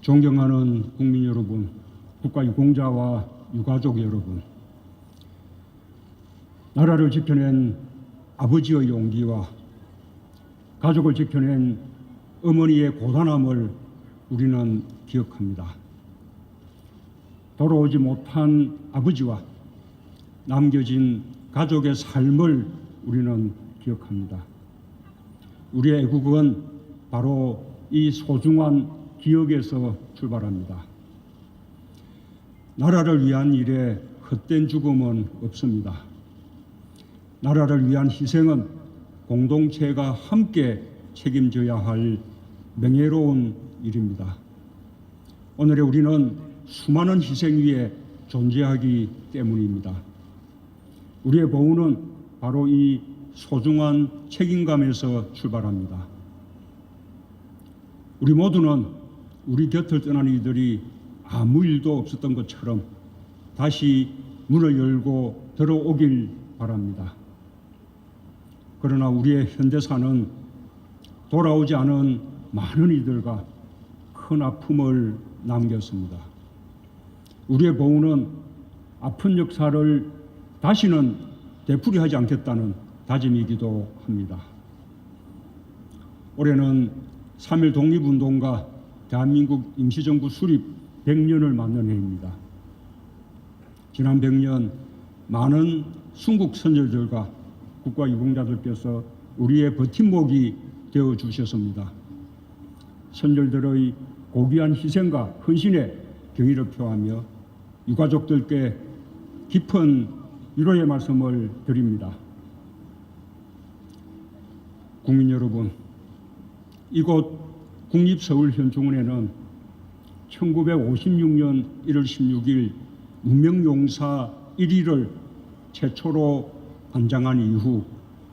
존경하는 국민 여러분, 국가유공자와 유가족 여러분, 나라를 지켜낸 아버지의 용기와 가족을 지켜낸 어머니의 고단함을 우리는 기억합니다. 돌아오지 못한 아버지와 남겨진 가족의 삶을 우리는 기억합니다. 우리의 애국은 바로 이 소중한 기억에서 출발합니다. 나라를 위한 일에 헛된 죽음은 없습니다. 나라를 위한 희생은 공동체가 함께 책임져야 할 명예로운 일입니다. 오늘의 우리는 수많은 희생 위에 존재하기 때문입니다. 우리의 보훈은 바로 이 소중한 책임감에서 출발합니다. 우리 모두는 우리 곁을 떠난 이들이 아무 일도 없었던 것처럼 다시 문을 열고 들어오길 바랍니다. 그러나 우리의 현대사는 돌아오지 않은 많은 이들과 큰 아픔을 남겼습니다. 우리의 보훈은 아픈 역사를 다시는 되풀이하지 않겠다는 다짐이기도 합니다. 올해는 3.1 독립운동과 대한민국 임시정부 수립 100년을 맞는 해입니다. 지난 100년 많은 순국 선열들과 국가유공자들께서 우리의 버팀목이 되어주셨습니다. 선열들의 고귀한 희생과 헌신에 경의를 표하며 유가족들께 깊은 위로의 말씀을 드립니다. 국민 여러분, 이곳 국립서울현충원에는 1956년 1월 16일 문명용사 1위를 최초로 관장한 이후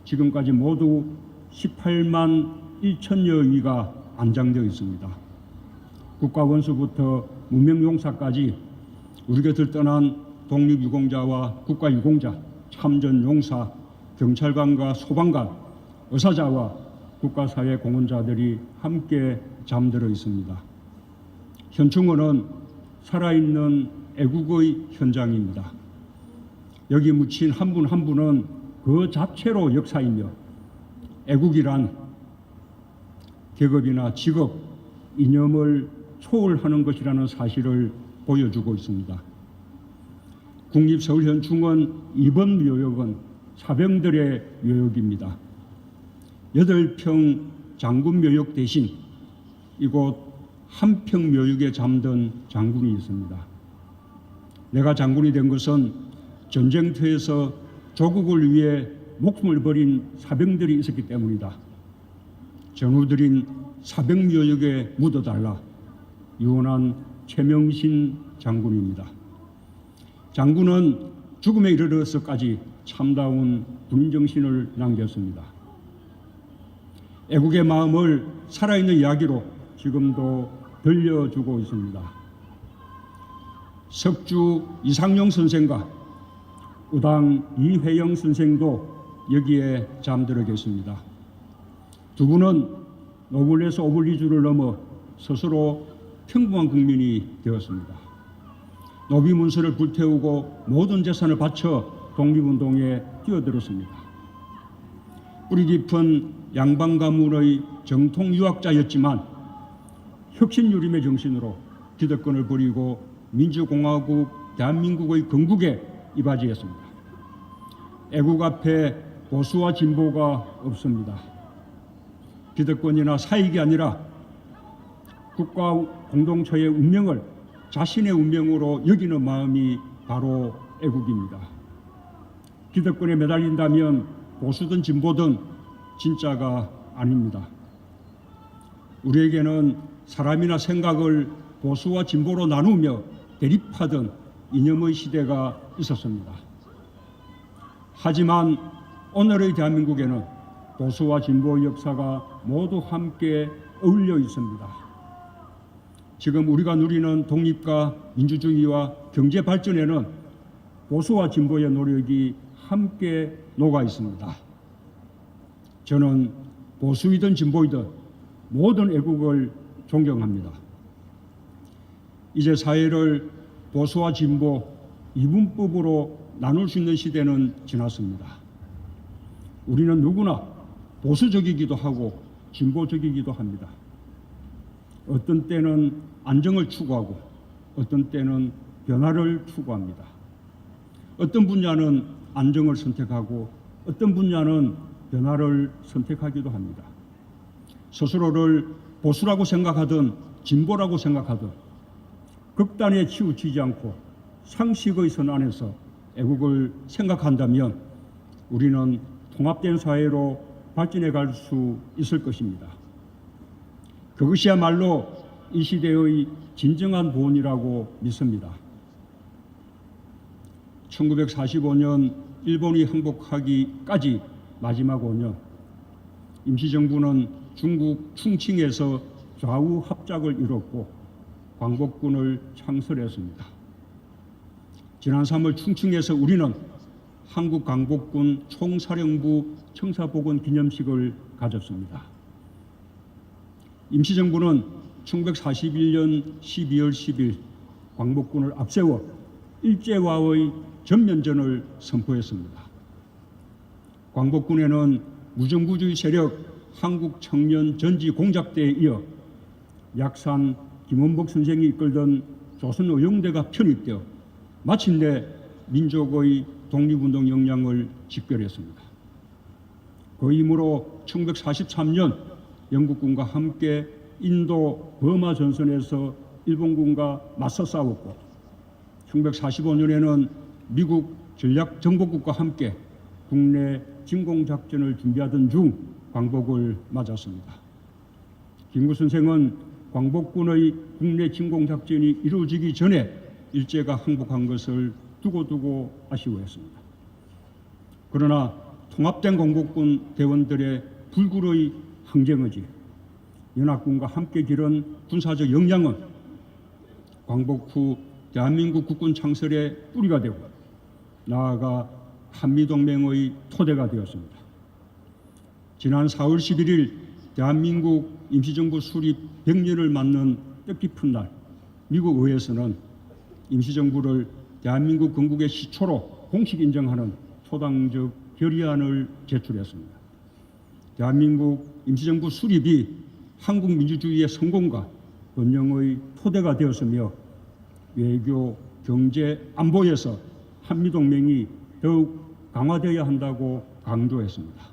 지금까지 모두 18만 1천여 위가 안장되어 있습니다. 국가원수부터 문명용사까지 우리 곁을 떠난 독립유공자와 국가유공자, 참전용사, 경찰관과 소방관, 의사자와 국가사회 공헌자들이 함께 잠들어 있습니다. 현충원은 살아있는 애국의 현장입니다. 여기 묻힌 한 분 한 분은 그 자체로 역사이며 애국이란 계급이나 직업, 이념을 초월하는 것이라는 사실을 보여주고 있습니다. 국립서울현충원 2번 묘역은 사병들의 묘역입니다. 8평 장군 묘역 대신 이곳 한평 묘역에 잠든 장군이 있습니다. 내가 장군이 된 것은 전쟁터에서 조국을 위해 목숨을 버린 사병들이 있었기 때문이다. 전우들인 사병묘역에 묻어달라. 유언한 최명신 장군입니다. 장군은 죽음에 이르러서까지 참다운 군인정신을 남겼습니다. 애국의 마음을 살아있는 이야기로 지금도 들려주고 있습니다. 석주 이상용 선생과 우당 이회영 선생도 여기에 잠들어 계십니다. 두 분은 노블레스 오블리주를 넘어 스스로 평범한 국민이 되었습니다. 노비문서를 불태우고 모든 재산을 바쳐 독립운동에 뛰어들었습니다. 뿌리 깊은 양반 가문의 정통 유학자였지만 혁신유림의 정신으로 기득권을 버리고 민주공화국 대한민국의 건국에 이바지했습니다. 애국 앞에 보수와 진보가 없습니다. 기득권이나 사익이 아니라 국가 공동체의 운명을 자신의 운명으로 여기는 마음이 바로 애국입니다. 기득권에 매달린다면 보수든 진보든 진짜가 아닙니다. 우리에게는 사람이나 생각을 보수와 진보로 나누며 대립하던 이념의 시대가 있었습니다. 하지만 오늘의 대한민국에는 보수와 진보의 역사가 모두 함께 어울려 있습니다. 지금 우리가 누리는 독립과 민주주의와 경제 발전에는 보수와 진보의 노력이 함께 녹아 있습니다. 저는 보수이든 진보이든 모든 애국을 존경합니다. 이제 사회를 보수와 진보 이분법으로 나눌 수 있는 시대는 지났습니다. 우리는 누구나 보수적이기도 하고 진보적이기도 합니다. 어떤 때는 안정을 추구하고 어떤 때는 변화를 추구합니다. 어떤 분야는 안정을 선택하고 어떤 분야는 변화를 선택하기도 합니다. 스스로를 보수라고 생각하든 진보라고 생각하든 극단에 치우치지 않고 상식의 선 안에서 애국을 생각한다면 우리는 통합된 사회로 발전해 갈 수 있을 것입니다. 그것이야말로 이 시대의 진정한 보온이라고 믿습니다. 1945년 일본이 항복하기까지 마지막 5년, 임시정부는 중국 충칭에서 좌우 합작을 이뤘고 광복군을 창설했습니다. 지난 3월 충칭에서 우리는 한국광복군 총사령부 청사복원 기념식을 가졌습니다. 임시정부는 1941년 12월 10일 광복군을 앞세워 일제와의 전면전을 선포했습니다. 광복군에는 무정부주의 세력 한국청년전지공작대에 이어 약산 김원복 선생이 이끌던 조선의용대가 편입되어 마침내 민족의 독립운동 역량을 직결했습니다. 그 힘으로 1943년 영국군과 함께 인도 버마 전선에서 일본군과 맞서 싸웠고 1945년에는 미국 전략정보국과 함께 국내 진공작전을 준비하던 중 광복을 맞았습니다. 김구 선생은 광복군의 국내 진공작전이 이루어지기 전에 일제가 항복한 것을 두고두고 아쉬워했습니다. 그러나 통합된 광복군 대원들의 불굴의 항쟁의지, 연합군과 함께 기른 군사적 역량은 광복 후 대한민국 국군 창설의 뿌리가 되고 나아가 한미동맹의 토대가 되었습니다. 지난 4월 11일 대한민국 임시정부 수립 100년을 맞는 뜻깊은 날, 미국 의회에서는 임시정부를 대한민국 건국의 시초로 공식 인정하는 초당적 결의안을 제출했습니다. 대한민국 임시정부 수립이 한국 민주주의의 성공과 번영의 토대가 되었으며 외교, 경제, 안보에서 한미동맹이 더욱 강화되어야 한다고 강조했습니다.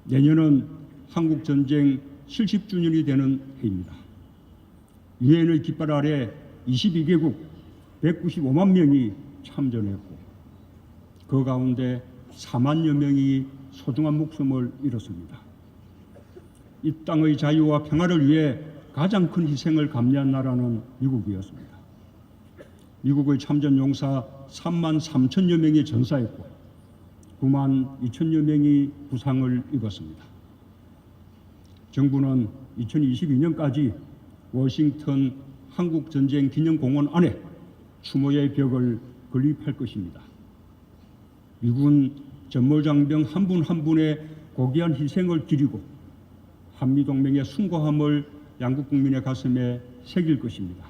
내년은 한국전쟁 70주년이 되는 해입니다. 유엔의 깃발 아래 22개국 195만 명이 참전했고 그 가운데 4만여 명이 소중한 목숨을 잃었습니다. 이 땅의 자유와 평화를 위해 가장 큰 희생을 감내한 나라는 미국이었습니다. 미국의 참전 용사 3만 3천여 명이 전사했고 9만 2천여 명이 부상을 입었습니다. 정부는 2022년까지 워싱턴 한국전쟁 기념공원 안에 추모의 벽을 건립할 것입니다. 미군 전몰장병 한 분 한 분의 고귀한 희생을 기리고 한미동맹의 숭고함을 양국 국민의 가슴에 새길 것입니다.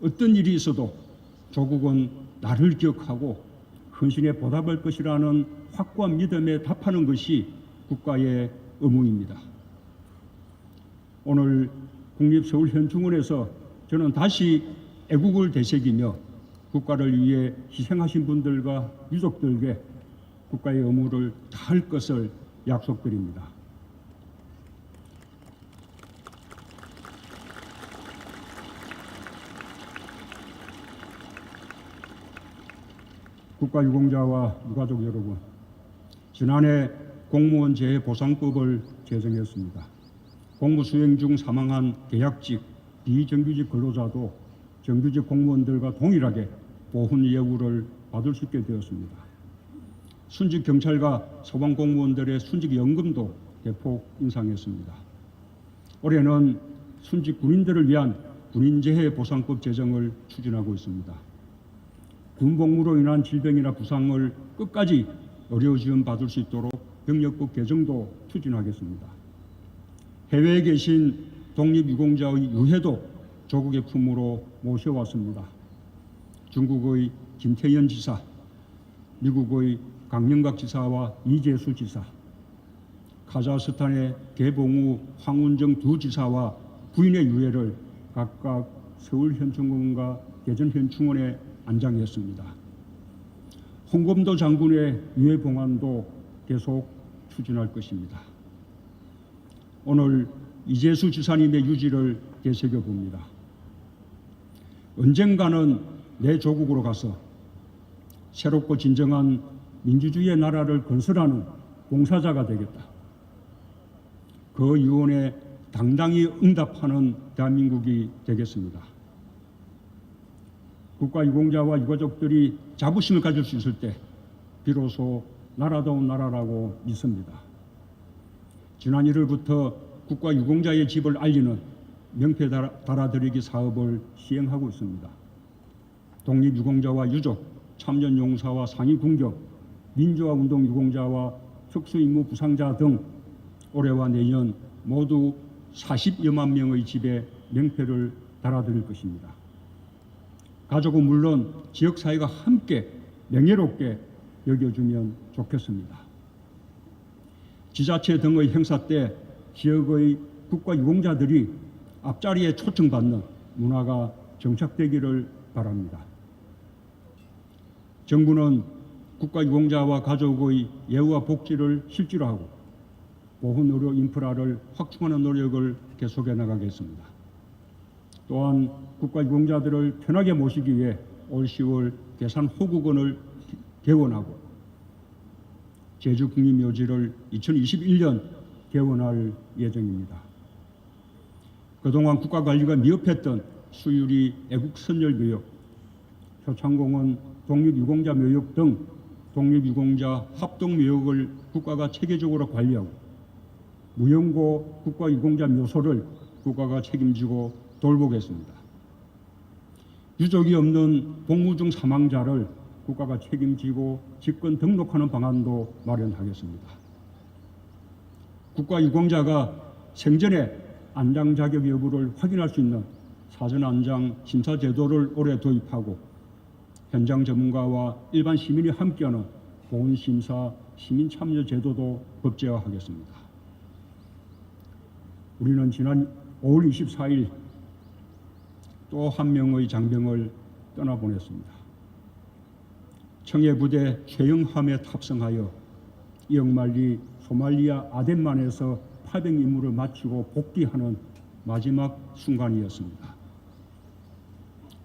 어떤 일이 있어도 조국은 나를 기억하고 헌신에 보답할 것이라는 확고한 믿음에 답하는 것이 국가의 의무입니다. 오늘 국립서울현충원에서 저는 다시 애국을 되새기며 국가를 위해 희생하신 분들과 유족들에게 국가의 의무를 다할 것을 약속드립니다. 국가유공자와 유가족 여러분, 지난해 공무원 재해보상법을 제정했습니다. 공무 수행 중 사망한 계약직, 비정규직 근로자도 정규직 공무원들과 동일하게 보훈 예우를 받을 수 있게 되었습니다. 순직 경찰과 소방 공무원들의 순직 연금도 대폭 인상했습니다. 올해는 순직 군인들을 위한 군인재해보상법 제정을 추진하고 있습니다. 군복무로 인한 질병이나 부상을 끝까지 의료지원 받을 수 있도록 병력법 개정도 추진하겠습니다. 해외에 계신 독립유공자의 유해도 조국의 품으로 모셔왔습니다. 중국의 김태현 지사, 미국의 강영각 지사와 이재수 지사, 카자흐스탄의 개봉우, 황운정 두 지사와 부인의 유해를 각각 서울현충원과 대전현충원에 안장했습니다. 홍범도 장군의 유해 봉안도 계속 추진할 것입니다. 오늘 이재수 지사님의 유지를 되새겨 봅니다. 언젠가는 내 조국으로 가서 새롭고 진정한 민주주의의 나라를 건설하는 봉사자가 되겠다. 그 유언에 당당히 응답하는 대한민국이 되겠습니다. 국가유공자와 유가족들이 자부심을 가질 수 있을 때 비로소 나라다운 나라라고 믿습니다. 지난 1월부터 국가유공자의 집을 알리는 명패 달아드리기 사업을 시행하고 있습니다. 독립유공자와 유족, 참전용사와 상위군격, 민주화운동유공자와 특수임무 부상자 등 올해와 내년 모두 40여만 명의 집에 명패를 달아드릴 것입니다. 가족은 물론 지역사회가 함께 명예롭게 여겨주면 좋겠습니다. 지자체 등의 행사 때 지역의 국가유공자들이 앞자리에 초청받는 문화가 정착되기를 바랍니다. 정부는 국가유공자와 가족의 예우와 복지를 실제로 하고 보훈의료 인프라를 확충하는 노력을 계속해 나가겠습니다. 또한 국가유공자들을 편하게 모시기 위해 올 10월 계산 호국원을 개원하고 제주국립묘지를 2021년 개원할 예정입니다. 그동안 국가관리가 미흡했던 수유리 애국선열묘역, 효창공원 독립유공자 묘역 등 독립유공자 합동묘역을 국가가 체계적으로 관리하고 무용고 국가유공자 묘소를 국가가 책임지고 돌보겠습니다. 유족이 없는 복무 중 사망자를 국가가 책임지고 직권 등록하는 방안도 마련하겠습니다. 국가유공자가 생전에 안장 자격 여부를 확인할 수 있는 사전 안장 심사 제도를 올해 도입하고 현장 전문가와 일반 시민이 함께하는 보훈심사 시민 참여 제도도 법제화하겠습니다. 우리는 지난 5월 24일 또 한 명의 장병을 떠나보냈습니다. 청해부대 최영함에 탑승하여 이억만리 소말리아 아덴만에서 파병 임무를 마치고 복귀하는 마지막 순간이었습니다.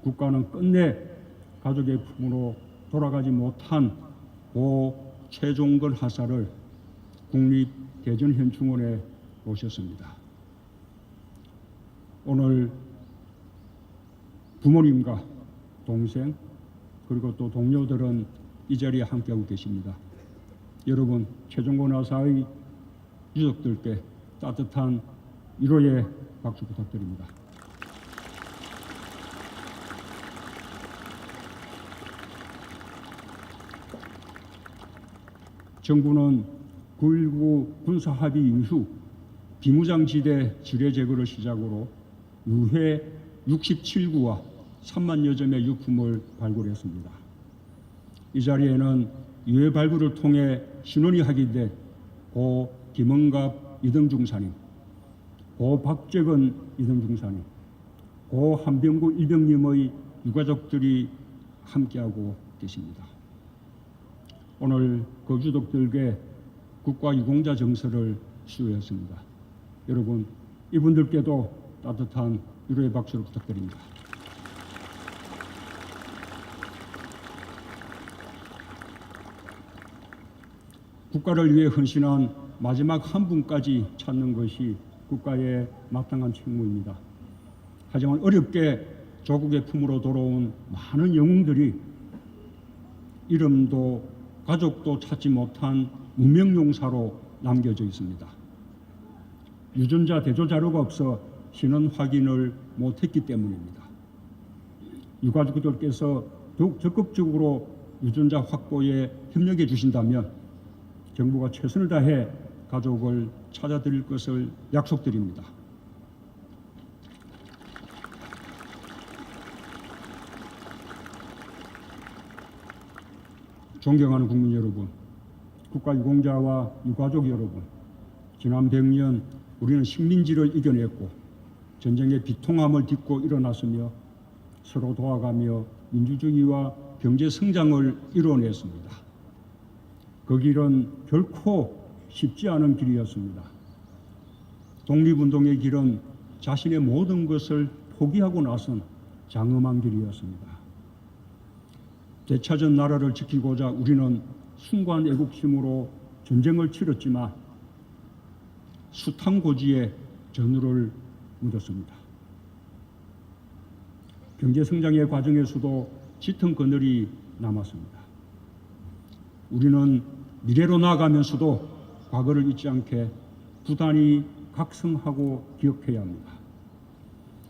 국가는 끝내 가족의 품으로 돌아가지 못한 고 최종걸 하사를 국립대전현충원에 모셨습니다. 오늘 부모님과 동생 그리고 또 동료들은 이 자리에 함께하고 계십니다. 여러분, 최종건 하사의 유족들께 따뜻한 위로의 박수 부탁드립니다. 정부는 9.19 군사합의 이후 비무장지대 지뢰 제거를 시작으로 유해 67구와 3만여 점의 유품을 발굴했습니다. 이 자리에는 유해 발굴을 통해 신원이 확인된 고 김은갑 이등중사님, 고 박재건 이등중사님, 고 한병구 일병님의 유가족들이 함께하고 계십니다. 오늘 그 유족들께 국가유공자 정서를 수여했습니다. 여러분, 이분들께도 따뜻한 위로의 박수를 부탁드립니다. 국가를 위해 헌신한 마지막 한 분까지 찾는 것이 국가의 마땅한 책무입니다. 하지만 어렵게 조국의 품으로 돌아온 많은 영웅들이 이름도 가족도 찾지 못한 무명용사로 남겨져 있습니다. 유전자 대조 자료가 없어 신원 확인을 못했기 때문입니다. 유가족들께서 더욱 적극적으로 유전자 확보에 협력해 주신다면 정부가 최선을 다해 가족을 찾아드릴 것을 약속드립니다. 존경하는 국민 여러분, 국가유공자와 유가족 여러분, 지난 100년 우리는 식민지를 이겨냈고 전쟁의 비통함을 딛고 일어났으며 서로 도와가며 민주주의와 경제 성장을 이뤄냈습니다. 그 길은 결코 쉽지 않은 길이었습니다. 독립운동의 길은 자신의 모든 것을 포기하고 나선 장엄한 길이었습니다. 되찾은 나라를 지키고자 우리는 숭고한 애국심으로 전쟁을 치렀지만 숱한 전우를 묻었습니다. 경제성장의 과정에서도 짙은 그늘이 남았습니다. 우리는 미래로 나아가면서도 과거를 잊지 않게 부단히 각성하고 기억해야 합니다.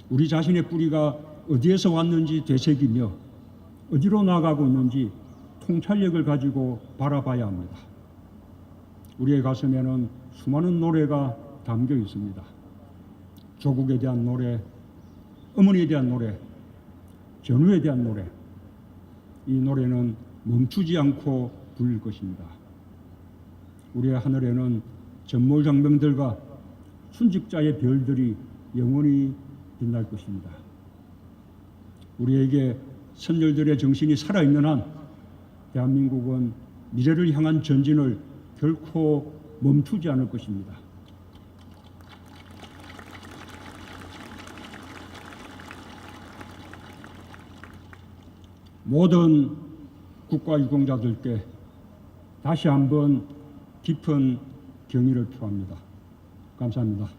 우리 자신의 뿌리가 어디에서 왔는지 되새기며 어디로 나아가고 있는지 통찰력을 가지고 바라봐야 합니다. 우리의 가슴에는 수많은 노래가 담겨 있습니다. 조국에 대한 노래, 어머니에 대한 노래, 전우에 대한 노래. 이 노래는 멈추지 않고 부를 것입니다. 우리의 하늘에는 전몰장병들과 순직자의 별들이 영원히 빛날 것입니다. 우리에게 선열들의 정신이 살아있는 한 대한민국은 미래를 향한 전진을 결코 멈추지 않을 것입니다. 모든 국가유공자들께 다시 한번 깊은 경의를 표합니다. 감사합니다.